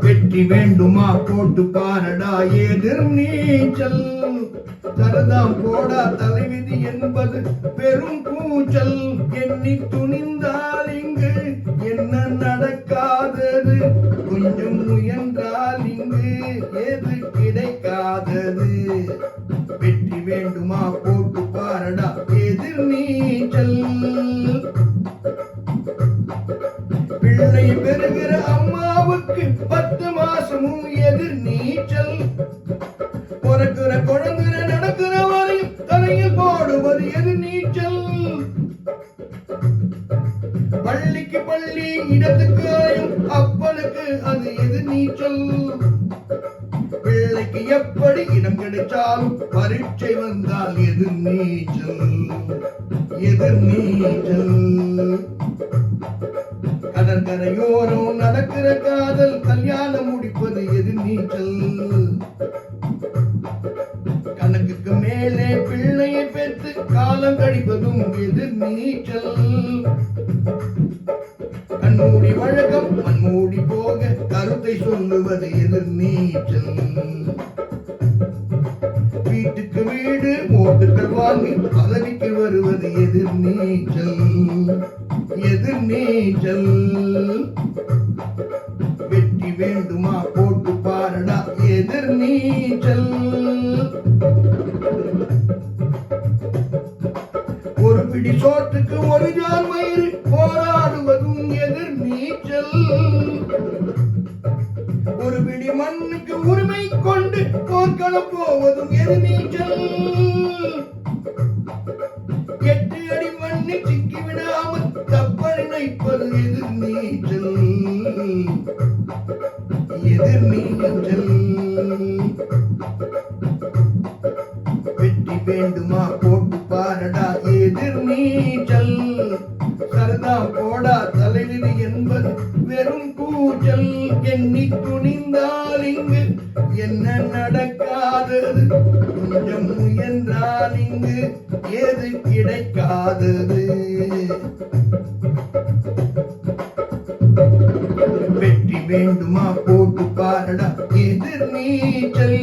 வெற்றி வேண்டுமா போட்டு பாரடா எதிர் நீச்சல். சரதாம் போடா தலைவிதி என்பது பெரும் கூச்சல். எண்ணி துணிந்தால் இங்கு என்ன நடக்காதது, கொஞ்சம் முயன்றால் இங்கு எது கிடைக்காதது. வெற்றி வேண்டுமா போட்டு பாரடா எதிர் நீச்சல். பிள்ளை பெறுகிற அம்மாவுக்கு 10 மாசமும் எதிர் நீச்சல். பிறக்கிற குழந்தை நடக்கிற வரையும் தலையில் போடுவது எதிர் நீச்சல். பள்ளிக்கு பள்ளி இடத்துக்கு அலையும் அப்பனுக்கு அது எதிர் நீச்சல். பிள்ளைக்கு எப்படி இடம் கிடைச்சாலும் பரீட்சை வந்தால் எதிர் நீச்சல். எதிர் நீச்சல். கடற்கரையோரம் நடக்கிற காதல் கல்யாணம் முடிப்பது எதிர் நீச்சல். கணக்குக்கு மேலே பிள்ளையை பெற்று காலம் கழிப்பதும் எதிர் நீச்சல். கண்மூடி வழக்கம் மண்மூடி போக கருத்தை சொல்லுவது எதிர் நீச்சல். வீட்டுக்கு வீடு ஓட்டுகள் வாங்கி பதவிக்கு வருவது எதிர் நீச்சல். எதிர் நீச்சல். வெற்றி வேண்டுமா போட்டு பாரடா எதிர் நீச்சல். ஒரு பிடி சோற்றுக்கு ஒரு ஜான் வயிறு போராடுவதும் எதிர் நீச்சல். ஒரு பிடி மண்ணுக்கு உரிமை கொண்டு போர்க்களம் போவதும் எதிர் நீச்சல். 8 அடி மண்ணில் சிக்கி விடாமல் கப்பல் நினைப்பது எதிர் நீச்சல். எதிர் நீச்சல். வெற்றி வேண்டுமா போட்டு பாரடா எதிர் நீச்சல். சரதா போடா தலைவிதி என்பது வெறும் கூச்சல். எண்ணி துணிந்தால் இங்கு என்ன நடக்காதது, கொஞ்சம் முயன்றால் இங்கு ஏது கிடைக்காதது. வெற்றி வேண்டுமா போட்டு பாரடா எதிர் நீச்சல்.